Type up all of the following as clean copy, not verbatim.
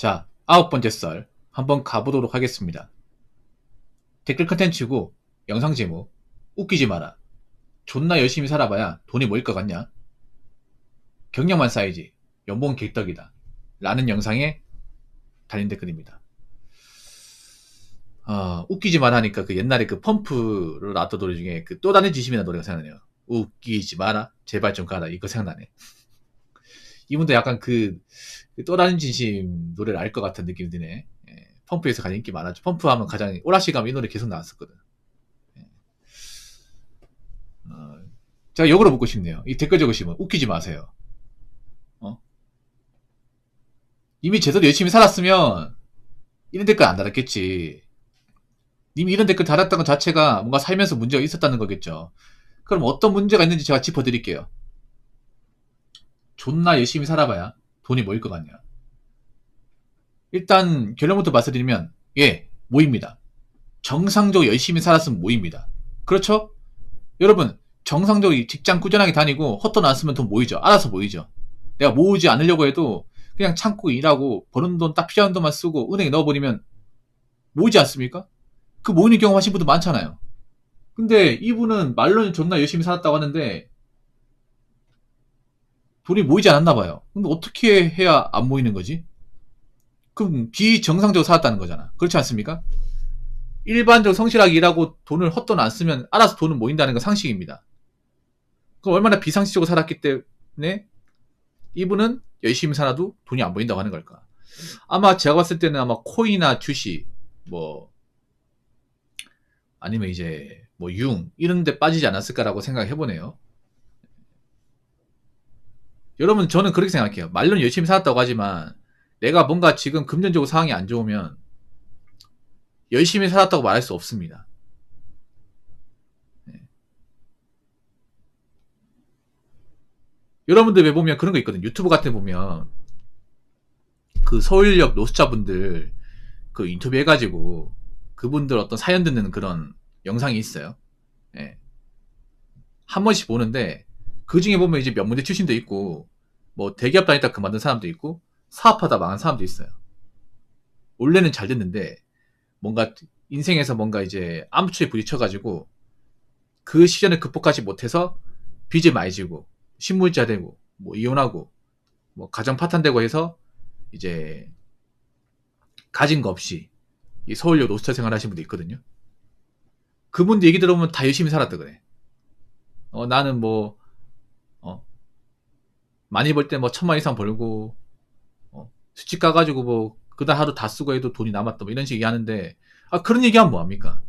자, 9번째 썰 한번 가보도록 하겠습니다. 댓글 컨텐츠고 영상 제목 웃기지 마라. 존나 열심히 살아봐야 돈이 모일 것 같냐? 경력만 쌓이지 연봉은 개떡이다 라는 영상에 달린 댓글입니다. 웃기지 마라 하니까 그 옛날에 그 펌프로 나왔던 노래 중에 그 또 다른 지심이라는 노래가 생각나네요. 웃기지 마라 제발 좀 가라 이거 생각나네. 이분도 약간 그 또 다른 진심 노래를 알 것 같은 느낌이 드네. 예, 펌프에서 가장 인기 많았죠. 펌프 하면 가장 오라시 가면 이 노래 계속 나왔었거든. 예. 제가 역으로 묻고 싶네요. 이 댓글 적으시면 웃기지 마세요. 이미 제대로 열심히 살았으면 이런 댓글 안 달았겠지. 님이 이런 댓글 달았다는 것 자체가 뭔가 살면서 문제가 있었다는 거겠죠. 그럼 어떤 문제가 있는지 제가 짚어드릴게요. 존나 열심히 살아봐야 돈이 모일 것 같냐. 일단 결론부터 말씀드리면 예, 모입니다. 정상적으로 열심히 살았으면 모입니다. 그렇죠? 여러분 정상적으로 직장 꾸준하게 다니고 헛돈 안 쓰면 돈 모이죠. 알아서 모이죠. 내가 모으지 않으려고 해도 그냥 참고 일하고 버는 돈 딱 필요한 돈만 쓰고 은행에 넣어버리면 모이지 않습니까? 그 모이는 경험 하신 분들 많잖아요. 근데 이분은 말로는 존나 열심히 살았다고 하는데 돈이 모이지 않았나 봐요. 근데 어떻게 해야 안 모이는 거지? 그럼 비정상적으로 살았다는 거잖아. 그렇지 않습니까? 일반적으로 성실하게 일하고 돈을 헛돈 안 쓰면 알아서 돈은 모인다는 건 상식입니다. 그럼 얼마나 비상식적으로 살았기 때문에 이분은 열심히 살아도 돈이 안 모인다고 하는 걸까? 아마 제가 봤을 때는 아마 코이나 주식, 뭐 아니면 이제 뭐 이런 데 빠지지 않았을까라고 생각해보네요. 여러분 저는 그렇게 생각해요. 말로는 열심히 살았다고 하지만 내가 뭔가 지금 금전적으로 상황이 안 좋으면 열심히 살았다고 말할 수 없습니다. 네. 여러분들 왜 보면 그런 거 있거든. 유튜브 같은 데 보면 그 서울역 노숙자분들 그 인터뷰 해가지고 그분들 어떤 사연 듣는 그런 영상이 있어요. 네. 한 번씩 보는데 그 중에 보면 이제 명문대 출신도 있고 뭐 대기업 다니다 그만둔 사람도 있고 사업하다 망한 사람도 있어요. 원래는 잘 됐는데 뭔가 인생에서 뭔가 이제 암초에 부딪혀가지고 그 시련을 극복하지 못해서 빚을 많이 지고 신물자 되고 뭐 이혼하고 뭐 가정 파탄되고 해서 이제 가진 거 없이 이 서울역 노숙자 생활 하시는 분도 있거든요. 그분들 얘기 들어보면 다 열심히 살았다 그래. 나는 뭐 많이 벌 때 뭐 1,000만 이상 벌고 수칙 가가지고 뭐 그날 하루 다 쓰고 해도 돈이 남았다 뭐 이런 식으로 얘기하는데 그런 얘기하면 뭐합니까?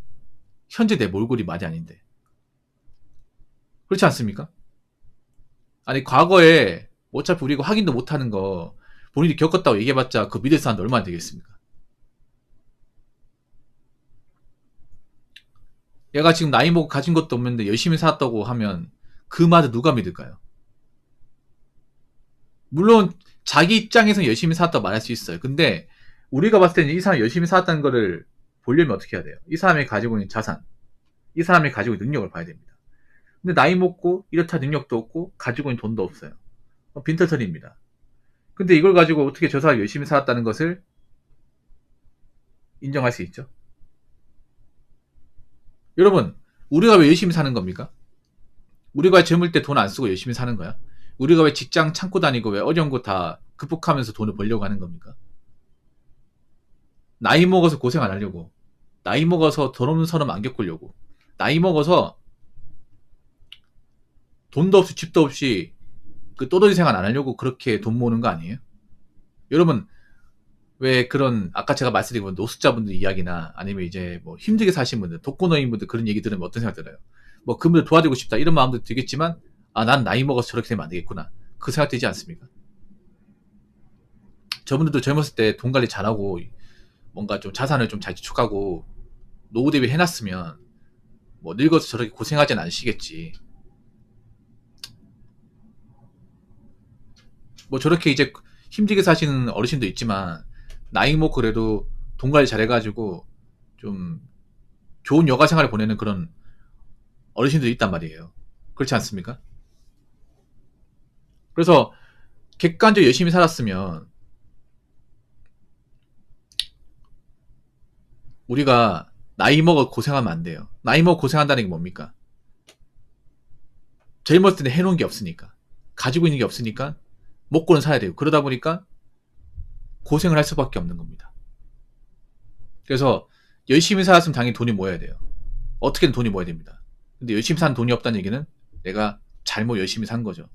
현재 내 몰골이 말이 아닌데 그렇지 않습니까? 아니 과거에 어차피 우리가 확인도 못하는 거 본인이 겪었다고 얘기해봤자 그 믿을 사람도 얼마나 되겠습니까? 얘가 지금 나이 먹고 가진 것도 없는데 열심히 살았다고 하면 그 말을 누가 믿을까요? 물론 자기 입장에서 열심히 살았다고 말할 수 있어요. 근데 우리가 봤을 때는 이 사람이 열심히 살았다는 거를 보려면 어떻게 해야 돼요? 이 사람이 가지고 있는 자산, 이 사람이 가지고 있는 능력을 봐야 됩니다. 근데 나이 먹고 이렇다 능력도 없고 가지고 있는 돈도 없어요. 빈털터리입니다. 근데 이걸 가지고 어떻게 저 사람이 열심히 살았다는 것을 인정할 수 있죠? 여러분, 우리가 왜 열심히 사는 겁니까? 우리가 왜 젊을 때 돈 안 쓰고 열심히 사는 거야? 우리가 왜 직장 참고 다니고 왜 어려운 거 다 극복하면서 돈을 벌려고 하는 겁니까? 나이 먹어서 고생 안 하려고, 나이 먹어서 돈 없는 사람 안 겪으려고, 나이 먹어서 돈도 없이 집도 없이 그 또다시 생활 안 하려고 그렇게 돈 모으는 거 아니에요? 여러분 왜 그런 아까 제가 말씀드린 노숙자분들 이야기나 아니면 이제 뭐 힘들게 사신 분들 독거노인분들 그런 얘기 들으면 어떤 생각 들어요? 뭐 그분들 도와주고 싶다 이런 마음도 들겠지만 난 나이 먹어서 저렇게 되면 안 되겠구나 그 생각 들지 않습니까? 저분들도 젊었을 때 돈 관리 잘하고 뭔가 좀 자산을 좀 잘 지축하고 노후 대비 해놨으면 뭐 늙어서 저렇게 고생하진 않으시겠지. 뭐 저렇게 이제 힘들게 사시는 어르신도 있지만 나이 먹고 그래도 돈 관리 잘해가지고 좀 좋은 여가 생활을 보내는 그런 어르신들이 있단 말이에요. 그렇지 않습니까? 그래서 객관적으로 열심히 살았으면 우리가 나이 먹어 고생하면 안 돼요. 나이 먹어 고생한다는 게 뭡니까? 젊었을 때 해놓은 게 없으니까. 가지고 있는 게 없으니까 먹고는 살아야 돼요. 그러다 보니까 고생을 할 수밖에 없는 겁니다. 그래서 열심히 살았으면 당연히 돈이 모여야 돼요. 어떻게든 돈이 모여야 됩니다. 근데 열심히 산 돈이 없다는 얘기는 내가 잘못 열심히 산 거죠.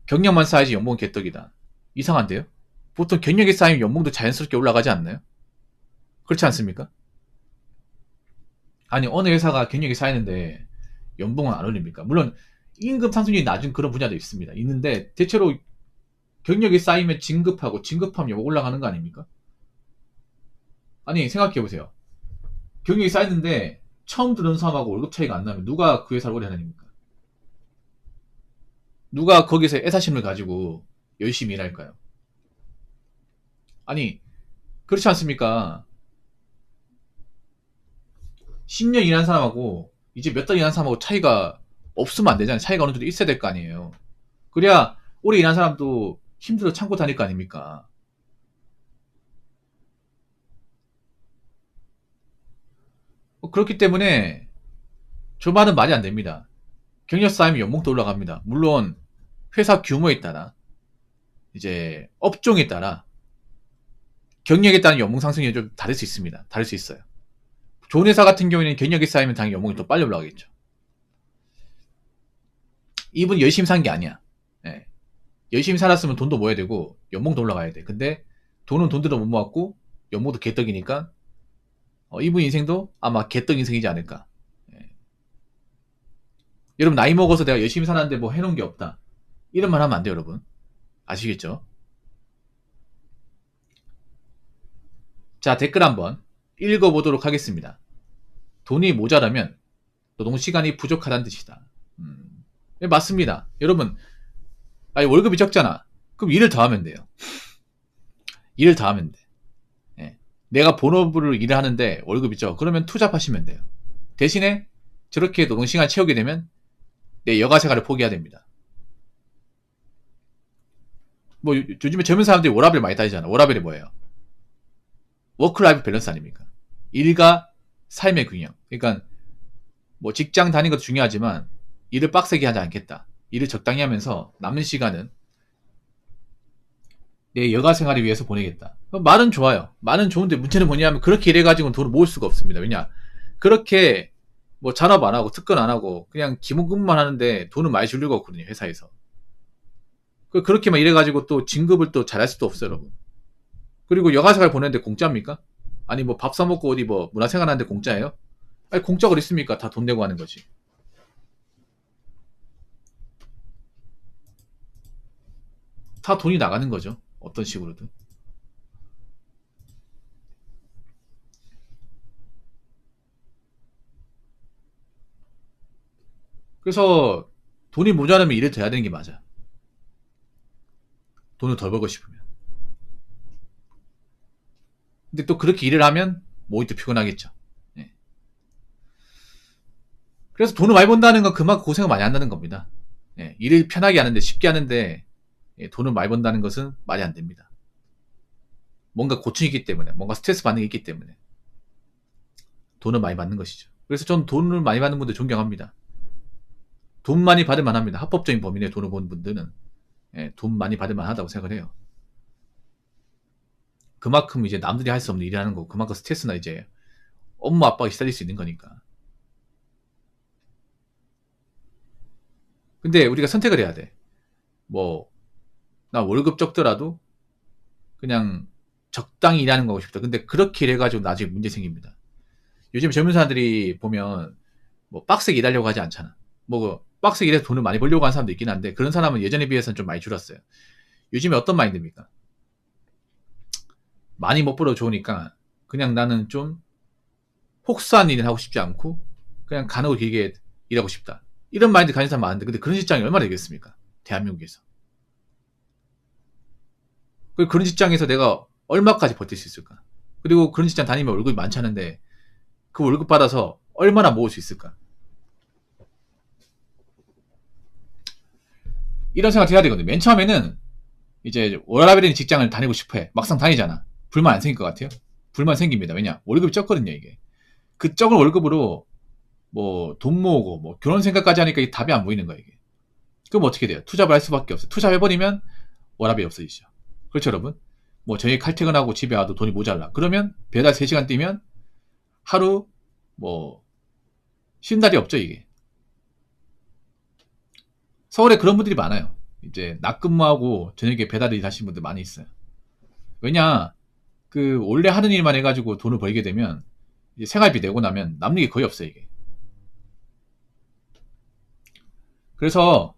경력만 쌓아야지 연봉은 개떡이다. 이상한데요? 보통 경력이 쌓이면 연봉도 자연스럽게 올라가지 않나요? 그렇지 않습니까? 아니 어느 회사가 경력이 쌓이는데 연봉은 안 올립니까? 물론 임금 상승률이 낮은 그런 분야도 있습니다. 있는데 대체로 경력이 쌓이면 진급하고 진급하면 연봉 올라가는 거 아닙니까? 아니 생각해보세요. 경력이 쌓였는데 처음 들어온 사람하고 월급 차이가 안 나면 누가 그 회사를 오래 하느닙니까? 누가 거기서 애사심을 가지고 열심히 일할까요? 아니 그렇지 않습니까? 10년 일한 사람하고 이제 몇 달 일한 사람하고 차이가 없으면 안 되잖아요. 차이가 어느 정도 있어야 될 거 아니에요. 그래야 오래 일한 사람도 힘들어 참고 다닐 거 아닙니까? 그렇기 때문에 저 말은 말이 안 됩니다. 경력 쌓이면 연봉도 올라갑니다. 물론 회사 규모에 따라 이제 업종에 따라 경력에 따른 연봉 상승이 좀 다를 수 있습니다. 다를 수 있어요. 좋은 회사 같은 경우에는 경력이 쌓이면 당연히 연봉이 더 빨리 올라가겠죠. 이분 열심히 산 게 아니야. 예. 열심히 살았으면 돈도 모아야 되고 연봉도 올라가야 돼. 근데 돈은 돈대로 못 모았고 연봉도 개떡이니까 이분 인생도 아마 개떡 인생이지 않을까. 예. 여러분 나이 먹어서 내가 열심히 살았는데 뭐 해놓은 게 없다. 이런 말 하면 안 돼요, 여러분. 아시겠죠? 자, 댓글 한번 읽어보도록 하겠습니다. 돈이 모자라면 노동 시간이 부족하다는 뜻이다. 네, 맞습니다. 여러분, 아니, 월급이 적잖아. 그럼 일을 더 하면 돼요. 일을 더 하면 돼. 예. 내가 본업으로 일을 하는데 월급이 적. 그러면 투잡하시면 돼요. 대신에 저렇게 노동 시간 채우게 되면 내 여가 생활을 포기해야 됩니다. 뭐 요즘에 젊은 사람들이 워라밸 많이 따지잖아. 워라밸이 뭐예요? 워크라이프 밸런스 아닙니까? 일과 삶의 균형. 그러니까 뭐 직장 다니는 것도 중요하지만 일을 빡세게 하지 않겠다. 일을 적당히 하면서 남는 시간은 내 여가 생활을 위해서 보내겠다. 말은 좋아요. 말은 좋은데 문제는 뭐냐면 그렇게 일해가지고는 돈을 모을 수가 없습니다. 왜냐? 그렇게 뭐 잔업 안 하고 특근 안 하고 그냥 기본 근무만 하는데 돈은 많이 줄 리가 없거든요. 회사에서. 그렇게만 일해가지고 또 진급을 또 잘할 수도 없어요, 여러분. 그리고 여가생활 보내는데 공짜입니까? 아니 뭐 밥 사 먹고 어디 뭐 문화생활 하는데 공짜예요? 아니 공짜가 어디 있습니까? 다 돈 내고 하는 거지. 다 돈이 나가는 거죠. 어떤 식으로든. 그래서 돈이 모자라면 일을 더 해야 되는 게 맞아. 돈을 덜 벌고 싶으면. 근데 또 그렇게 일을 하면 몸이 또 피곤하겠죠. 예. 그래서 돈을 많이 번다는 건 그만큼 고생을 많이 한다는 겁니다. 예. 일을 편하게 하는데 쉽게 하는데 예, 돈을 많이 번다는 것은 말이 안 됩니다. 뭔가 고충이 있기 때문에 뭔가 스트레스 받는 게 있기 때문에 돈을 많이 받는 것이죠. 그래서 전 돈을 많이 받는 분들 존경합니다. 돈 많이 받을 만합니다. 합법적인 범위 내에 돈을 버는 분들은 예, 돈 많이 받을 만하다고 생각을 해요. 그만큼 이제 남들이 할 수 없는 일을 하는 거고 그만큼 스트레스나 이제 엄마 아빠가 시달릴 수 있는 거니까. 근데 우리가 선택을 해야 돼. 뭐 나 월급 적더라도 그냥 적당히 일하는 거고 싶다. 근데 그렇게 일해가지고 나중에 문제 생깁니다. 요즘 젊은 사람들이 보면 뭐 빡세게 일하려고 하지 않잖아. 뭐 빡세게 일해서 돈을 많이 벌려고 하는 사람도 있긴 한데 그런 사람은 예전에 비해서는 좀 많이 줄었어요. 요즘에 어떤 마인드입니까? 많이 못 벌어 좋으니까 그냥 나는 좀 혹사한 일을 하고 싶지 않고 그냥 가능하고 길게 일하고 싶다. 이런 마인드 가진 사람 많은데 근데 그런 직장이 얼마나 되겠습니까? 대한민국에서. 그런 직장에서 내가 얼마까지 버틸 수 있을까? 그리고 그런 직장 다니면 월급이 많지 않은데 그 월급 받아서 얼마나 모을 수 있을까? 이런 생각 해야 되거든요. 맨 처음에는 이제 워라밸 있는 직장을 다니고 싶어 해. 막상 다니잖아. 불만 안 생길 것 같아요? 불만 생깁니다. 왜냐? 월급이 적거든요, 이게. 그 적은 월급으로 뭐 돈 모으고 뭐 결혼 생각까지 하니까 이 답이 안 보이는 거예요, 이게. 그럼 어떻게 돼요? 투잡을 할 수밖에 없어요. 투잡해버리면 워라밸이 없어지죠. 그렇죠, 여러분? 뭐 저희 칼퇴근하고 집에 와도 돈이 모자라. 그러면 배달 3시간 뛰면 하루 뭐 쉬는 날이 없죠, 이게. 서울에 그런 분들이 많아요. 이제 낮 근무하고 저녁에 배달 일 하시는 분들 많이 있어요. 왜냐, 그 원래 하는 일만 해가지고 돈을 벌게 되면 이제 생활비 내고 나면 남는 게 거의 없어요, 이게. 그래서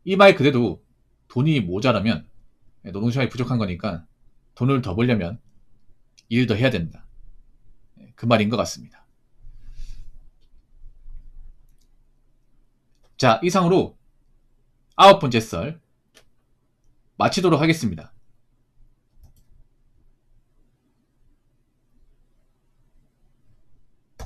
이 말 그대로 돈이 모자라면 노동시간이 부족한 거니까 돈을 더 벌려면 일을 더 해야 된다. 그 말인 것 같습니다. 자, 이상으로 9번째 썰 마치도록 하겠습니다.